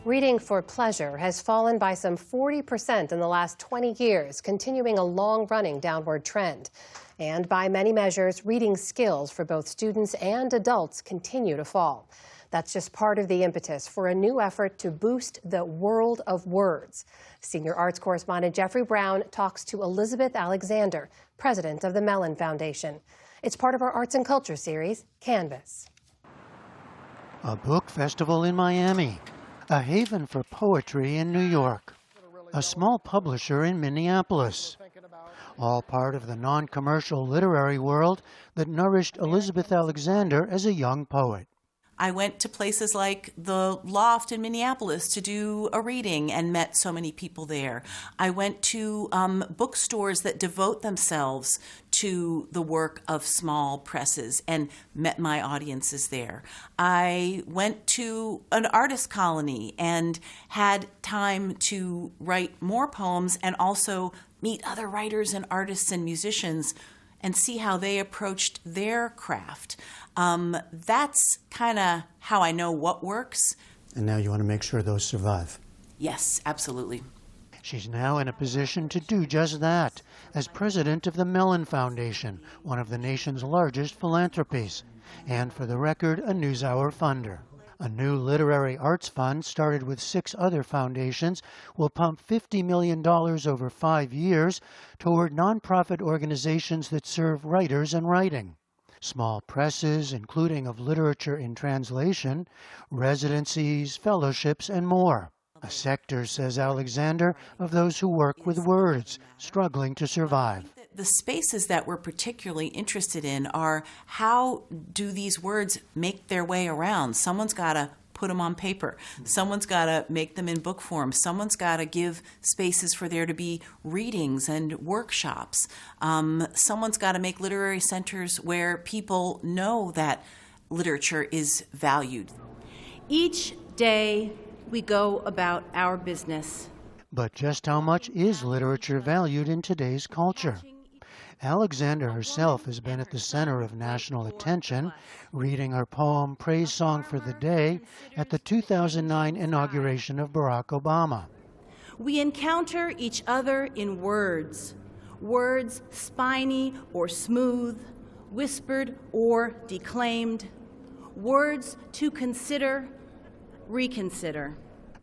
Reading for pleasure has fallen by some 40% in the last 20 years, continuing a long-running downward trend. And by many measures, reading skills for both students and adults continue to fall. That's just part of the impetus for a new effort to boost the world of words. Senior arts correspondent Jeffrey Brown talks to Elizabeth Alexander, president of the Mellon Foundation. It's part of our Arts and Culture series, Canvas. A book festival in Miami. A haven for poetry in New York, a small publisher in Minneapolis, all part of the non-commercial literary world that nourished Elizabeth Alexander as a young poet. I went to places like the Loft in Minneapolis to do a reading and met so many people there. I went to bookstores that devote themselves to the work of small presses and met my audiences there. I went to an artist colony and had time to write more poems and also meet other writers and artists and musicians and see how they approached their craft. That's kind of how I know what works. And now you want to make sure those survive. Yes, absolutely. She's now in a position to do just that as president of the Mellon Foundation, one of the nation's largest philanthropies, and for the record, a NewsHour funder. A new literary arts fund started with 6 other foundations will pump $50 million over 5 years toward nonprofit organizations that serve writers and writing. Small presses, including of literature in translation, residencies, fellowships, and more. A sector, says Alexander, of those who work with words, struggling to survive. The spaces that we're particularly interested in are how do these words make their way around? Someone's got to put them on paper. Someone's got to make them in book form. Someone's got to give spaces for there to be readings and workshops. Someone's got to make literary centers where people know that literature is valued. Each day we go about our business. But just how much is literature valued in today's culture? Alexander herself has been at the center of national attention, reading her poem Praise Song for the Day at the 2009 inauguration of Barack Obama. We encounter each other in words, words spiny or smooth, whispered or declaimed, words to consider, reconsider.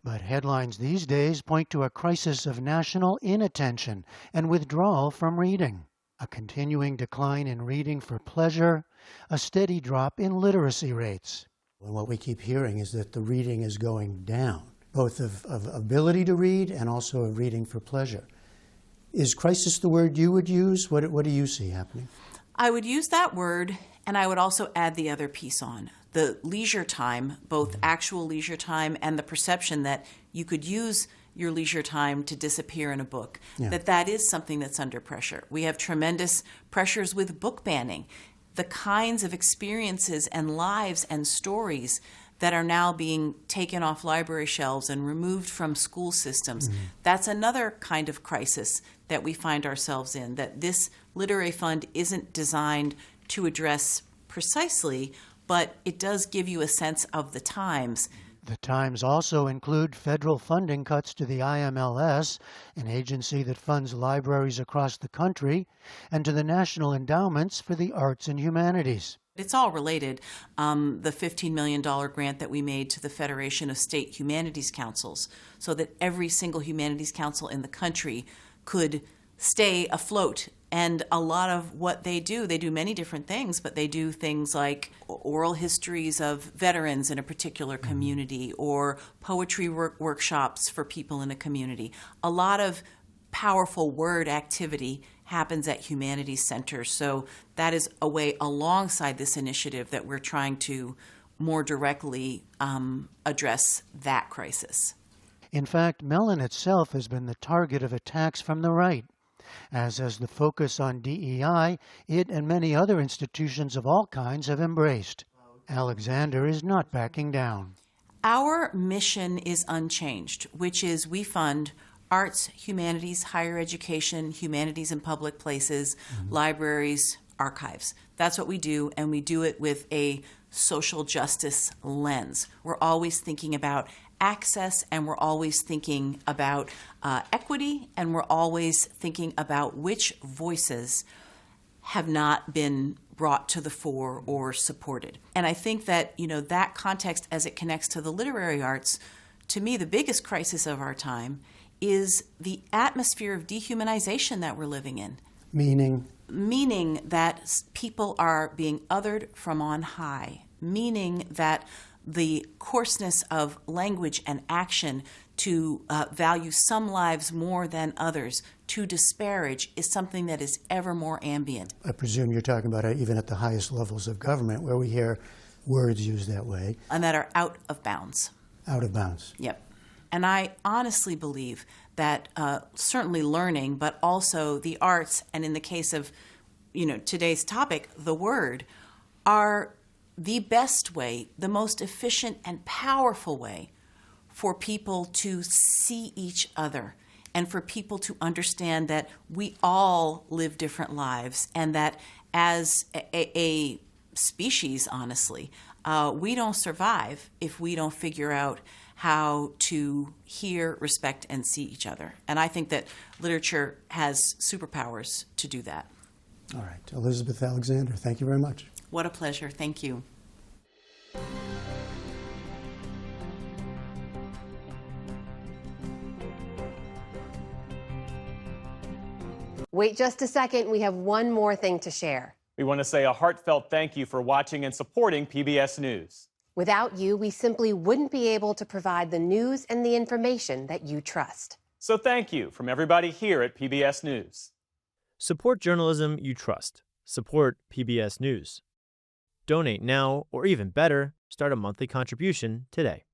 But headlines these days point to a crisis of national inattention and withdrawal from reading. A continuing decline in reading for pleasure, a steady drop in literacy rates. And what we keep hearing is that the reading is going down, both of ability to read and also of reading for pleasure. Is crisis the word you would use? What do you see happening? I would use that word, and I would also add the other piece on. The leisure time, both actual leisure time and the perception that you could use your leisure time to disappear in a book, that is something that's under pressure. We have tremendous pressures with book banning, the kinds of experiences and lives and stories that are now being taken off library shelves and removed from school systems. That's another kind of crisis that we find ourselves in, that this literary fund isn't designed to address precisely, but it does give you a sense of the times. The times also include federal funding cuts to the IMLS, an agency that funds libraries across the country, and to the National Endowments for the Arts and Humanities. It's all related. The $15 million grant that we made to the Federation of State Humanities Councils, so that every single humanities council in the country could stay afloat. And a lot of what they do many different things, but they do things like oral histories of veterans in a particular community or poetry workshops for people in a community. A lot of powerful word activity happens at humanities centers. So that is a way alongside this initiative that we're trying to more directly address that crisis. In fact, Mellon itself has been the target of attacks from the right. As has the focus on DEI, it and many other institutions of all kinds have embraced. Alexander is not backing down. Our mission is unchanged, which is we fund arts, humanities, higher education, humanities in public places, libraries, archives. That's what we do, and we do it with a social justice lens. We're always thinking about access, and we're always thinking about equity, and we're always thinking about which voices have not been brought to the fore or supported. And I think that, that context as it connects to the literary arts, to me, the biggest crisis of our time is the atmosphere of dehumanization that we're living in. Meaning that people are being othered from on high, meaning that the coarseness of language and action to value some lives more than others, to disparage, is something that is ever more ambient. I presume you're talking about it even at the highest levels of government, where we hear words used that way. And that are out of bounds. Out of bounds. Yep. And I honestly believe that certainly learning, but also the arts, and in the case of today's topic, the word, are the best way, the most efficient and powerful way for people to see each other and for people to understand that we all live different lives, and that as a species, honestly, we don't survive if we don't figure out how to hear, respect, and see each other. And I think that literature has superpowers to do that. All right. Elizabeth Alexander, thank you very much. What a pleasure. Thank you. Wait just a second. We have one more thing to share. We want to say a heartfelt thank you for watching and supporting PBS News. Without you, we simply wouldn't be able to provide the news and the information that you trust. So thank you from everybody here at PBS News. Support journalism you trust. Support PBS News. Donate now, or even better, start a monthly contribution today.